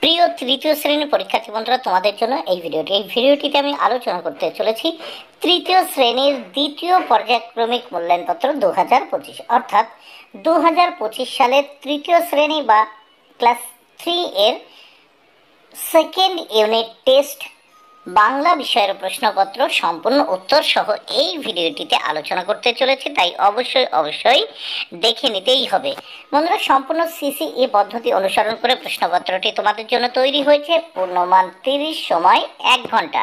প্রিয় তৃতীয় শ্রেণীর পরীক্ষার্থী বন্ধুরা, তোমাদের জন্য এই ভিডিওটিতে আমি আলোচনা করতে চলেছি তৃতীয় শ্রেণীর দ্বিতীয় পর্যায়ক্রমিক মূল্যায়নপত্র 2025, অর্থাৎ 2025 সালের তৃতীয় শ্রেণী বা ক্লাস 3 এর সেকেন্ড ইউনিট টেস্ট বাংলা বিষয়ের প্রশ্নপত্র সম্পূর্ণ উত্তর সহ এই ভিডিওটিতে আলোচনা করতে চলেছে, তাই অবশ্যই দেখে নিতেই হবে। বন্ধুরা, সম্পূর্ণ সিসিই পদ্ধতি অনুসরণ করে প্রশ্নপত্রটি তোমাদের জন্য তৈরি হয়েছে। পূর্ণমান 30, সময় 1 ঘন্টা।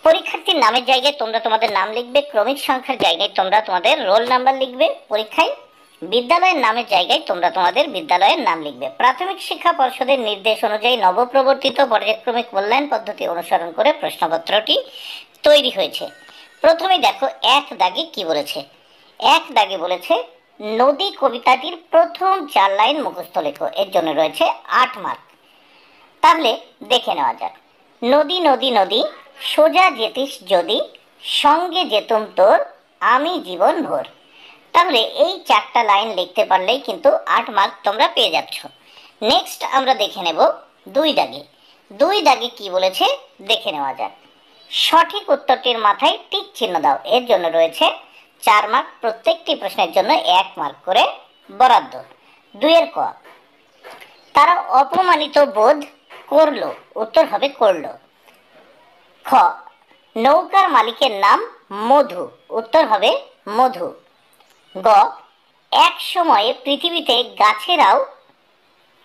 পরীক্ষার্থীর নামের জায়গায় তোমরা তোমাদের নাম লিখবে, ক্রমিক সংখ্যার জায়গায় তোমরা তোমাদের রোল নাম্বার লিখবে। পরীক্ষায় বিদ্যালয়ের নামের জায়গায় তোমরা তোমাদের বিদ্যালয়ের নাম লিখবে। প্রাথমিক শিক্ষা পর্ষদের নির্দেশ অনুযায়ী নবপ্রবর্তিত পর্যায়ক্রমিক মূল্যায়ন পদ্ধতি অনুসরণ করে প্রশ্নপত্রটি তৈরি হয়েছে। প্রথমে দেখো 1 দাগে কি বলেছে। 1 দাগে বলেছে নদী কবিতাটির প্রথম 4 লাইন মুখস্থ লেখো। এর জন্য রয়েছে 8 মার্ক। তাহলে দেখে নেওয়া যাক। নদী নদী নদী সোজা যেতিস যদি, সঙ্গে যেতুম তোর আমি জীবন ভোর। তাহলে এই 4টা লাইন লিখতে পারলেই কিন্তু 8 মার্ক তোমরা পেয়ে যাচ্ছ। নেক্সট আমরা দেখে নেব 2 দাগে। 2 দাগে কি বলেছে দেখে নেওয়া যাক। সঠিক উত্তরটির মাথায় টিক চিহ্ন দাও। এর জন্য রয়েছে 4 মার্ক। প্রত্যেকটি প্রশ্নের জন্য 1 মার্ক করে বরাদ্দ। 2 এর ক, তারা অপমানিত বোধ করলো। উত্তর হবে করলো। খ, নৌকার মালিকের নাম মধু। উত্তর হবে মধু। গ, এক সময়ে পৃথিবীতে গাছেরাও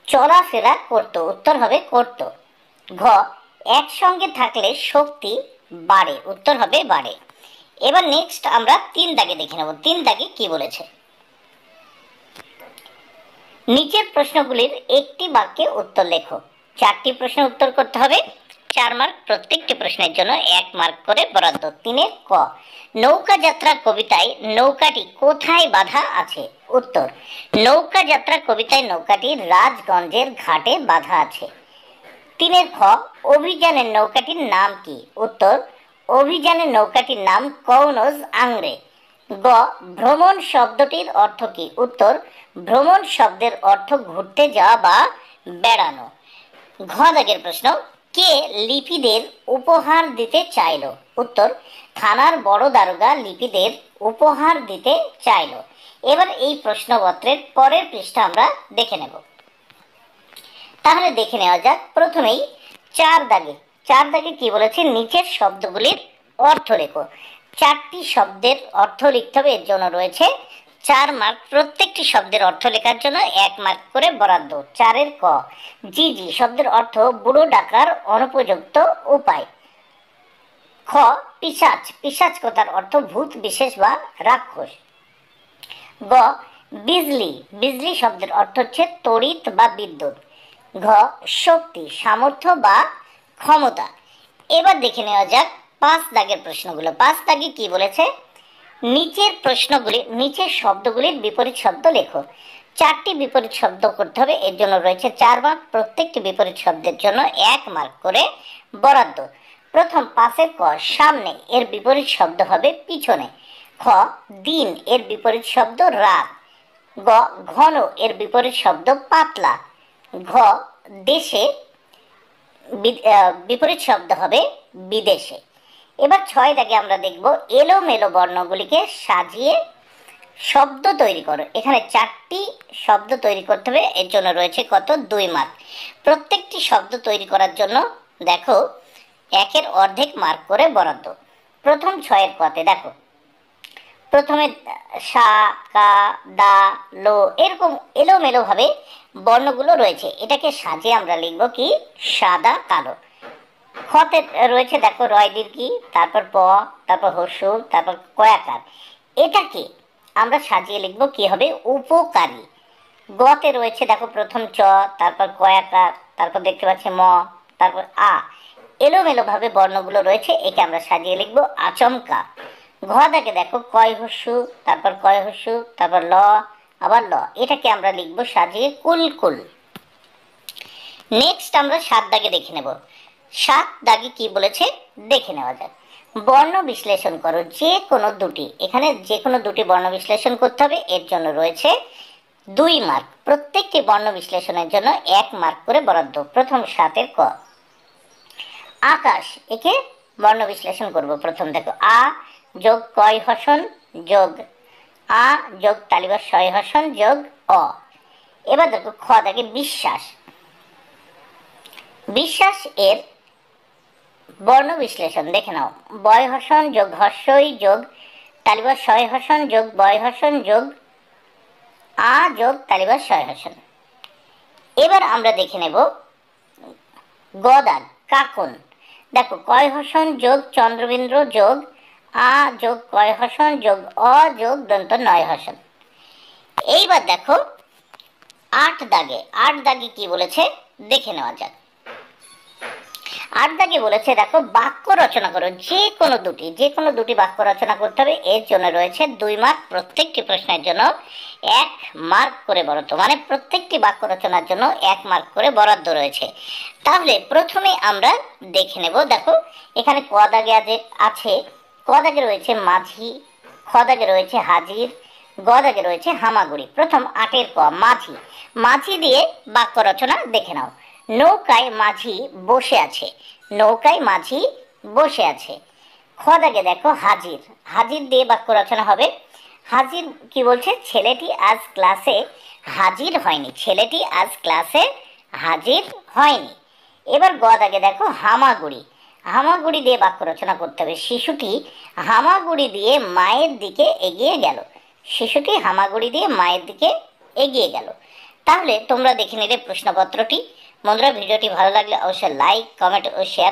চলাফেরা করত। উত্তর হবে করত। ঘ, একসঙ্গে থাকলে শক্তি বাড়ে। উত্তর হবে বাড়ে। এবার নেক্সট আমরা 3 দাগে দেখে নেব। 3 দাগে কি বলেছে। নিচের প্রশ্নগুলির একটি বাক্যে উত্তর লেখো। 4টি প্রশ্নের উত্তর করতে হবে। 4 মার্ক। প্রত্যেকটি প্রশ্নের জন্য 1 মার্ক করে বরাদ্দ। 3 এর ক, নৌকা যাত্রা কবিতায় নৌকাটি কোথায় বাঁধা আছে। উত্তর, নৌকা যাত্রা কবিতায় নৌকাটি রাজগঞ্জের ঘাটে বাঁধা আছে। 3 এর খ, অভিযানের নৌকাটির নাম কি। উত্তর, অভিযানের নৌকাটির নাম কৌনজ আংরে। গ, ভ্রমণ শব্দটির অর্থ কি। উত্তর, ভ্রমণ শব্দের অর্থ ঘুরতে যাওয়া বা বেড়ানো। ঘ দাগের প্রশ্ন, কে লিপিদের উপহার দিতে চাইল। উত্তর, থানার বড় দারোগা লিপিদের উপহার দিতে চাইল। এবার এই প্রশ্নপত্রের পরের পৃষ্ঠা আমরা দেখে নেব। তাহলে দেখে নেওয়া যাক। প্রথমেই 4 দাগে। 4 দাগে কি বলেছে, নিচের শব্দগুলির অর্থ লেখো। 4টি শব্দের অর্থ লিখতে হবে। এর জন্য রয়েছে 4 মার্ক। প্রত্যেকটি শব্দের অর্থ লেখার জন্য 1 মার্ক করে বরাদ্দ। 4 এর ক, জিজি শব্দের অর্থ বুড়ো ডাকার অনুপযুক্ত উপায়। খ, পিশাচ। পিশাচ কথার অর্থ ভূত বিশেষ বা রাক্ষস। গ, বিজলি। বিজলি শব্দের অর্থ হচ্ছে তড়িৎ বা বিদ্যুৎ। ঘ, শক্তি সামর্থ্য বা ক্ষমতা। এবার দেখে নেওয়া যাক 5 দাগের প্রশ্নগুলো। 5 দাগে কি বলেছে, নিচের শব্দগুলির বিপরীত শব্দ লেখো। 4টি বিপরীত শব্দ করতে হবে। এর জন্য রয়েছে 4 মার্ক। প্রত্যেকটি বিপরীত শব্দের জন্য 1 মার্ক করে বরাদ্দ। প্রথম 5 এর ক, সামনে এর বিপরীত শব্দ হবে পিছনে। খ, দিন এর বিপরীত শব্দ রাত। গ, ঘন এর বিপরীত শব্দ পাতলা। ঘ, দেশে বিপরীত শব্দ হবে বিদেশে। এবার 6 দাগে আমরা দেখব এলোমেলো বর্ণগুলিকে সাজিয়ে শব্দ তৈরি করো। এখানে 4টি শব্দ তৈরি করতে হবে। এর জন্য রয়েছে কত, 2 মার্ক। প্রত্যেকটি শব্দ তৈরি করার জন্য দেখো 1 এর অর্ধেক মার্ক করে বরাদ্দ। প্রথম 6 এর কতে দেখো, প্রথমে সা, কা, দা, লো এরকম এলোমেলো ভাবে বর্ণগুলো রয়েছে। এটাকে সাজিয়ে আমরা লিখব কি, সাদা কালো। খতে রয়েছে দেখো রয় দীর্ঘি, তারপর প, তারপর হর্ষু, তারপর কয়াকার। এটাকে আমরা সাজিয়ে লিখব কি হবে, উপকারী। গতে রয়েছে দেখো প্রথম চ, তারপর কয়াকার, তারপর দেখতে পাচ্ছি ম, তারপর আ। এলোমেলো ভাবে বর্ণগুলো রয়েছে, একে আমরা সাজিয়ে লিখব আচমকা। ঘ দাগে দেখো কয় হর্ষু, তারপর কয় হর্ষু, তারপর ল, আবার ল। এটাকে আমরা লিখব সাজিয়ে কুলকুল। নেক্সট আমরা 7 দাগে দেখে নেব। 7 দাগে কি বলেছে দেখে নেওয়া যাক। বর্ণ বিশ্লেষণ করো যে কোনো দুটি। এখানে যে কোনো দুটি বর্ণ বিশ্লেষণ করতে হবে। এর জন্য রয়েছে 2 মার্ক, প্রত্যেকটি বর্ণ বিশ্লেষণের জন্য 1 মার্ক করে বরাদ্দ। প্রথম 7-এর ক। আকাশ, একে বর্ণ বিশ্লেষণ করব। প্রথম দেখো, আ যোগ কয় হসন যোগ আ যোগ তালিবাস ছয় হসন যোগ অ। এবার দেখো খ থেকে বিশ্বাস। বিশ্বাস এর বর্ণ বিশ্লেষণ দেখে নাও। বয় হসন যোগ হস্যই যোগ তালিবাস ছয় হসন যোগ বয় হসন যোগ আ যোগ তালিবাস ছয় হসন। এবার আমরা দেখে নেব গদান কাকন। দেখো কয় হসন যোগ চন্দ্রবিন্দ্র যোগ আ যোগ কয় হসন যোগ অ যোগ দন্ত নয় হসন। এইবার দেখো 8 দাগে। 8 দাগে কি বলেছে দেখে নেওয়া যাক। 8 দাগে বলেছে দেখো বাক্য রচনা করো, যে কোনো দুটি বাক্য রচনা করতে হবে। এর জন্য রয়েছে 2 মার্ক, প্রত্যেকটি প্রশ্নের জন্য 1 মার্ক করে বরাদ্দ, মানে প্রত্যেকটি বাক্য রচনার জন্য 1 মার্ক করে বরাদ্দ রয়েছে। তাহলে প্রথমে আমরা দেখে নেব। দেখো এখানে ক দাগে আছে, ক দাগে রয়েছে মাঝি, খ দাগে রয়েছে হাজির, গ দাগে রয়েছে হামাগুড়ি। প্রথম 8-এর ক, মাঝি। মাঝি দিয়ে বাক্য রচনা দেখে নাও। নৌকায় মাঝি বসে আছে, নৌকায় মাঝি বসে আছে। খ দাগে দেখো হাজির, হাজির দিয়ে বাক্য রচনা হবে। হাজির কি বলছে, ছেলেটি আজ ক্লাসে হাজির হয়নি, ছেলেটি আজ ক্লাসে হাজির হয়নি। এবার গ দাগে দেখো হামাগুড়ি, হামাগুড়ি দিয়ে বাক্য রচনা করতে হবে। শিশুটি হামাগুড়ি দিয়ে মায়ের দিকে এগিয়ে গেল, শিশুটি হামাগুড়ি দিয়ে মায়ের দিকে এগিয়ে গেল। তাহলে তোমরা দেখে নিলে প্রশ্নপত্রটি। বন্ধুরা, ভিডিওটি ভালো লাগলে অবশ্যই লাইক, কমেন্ট ও শেয়ার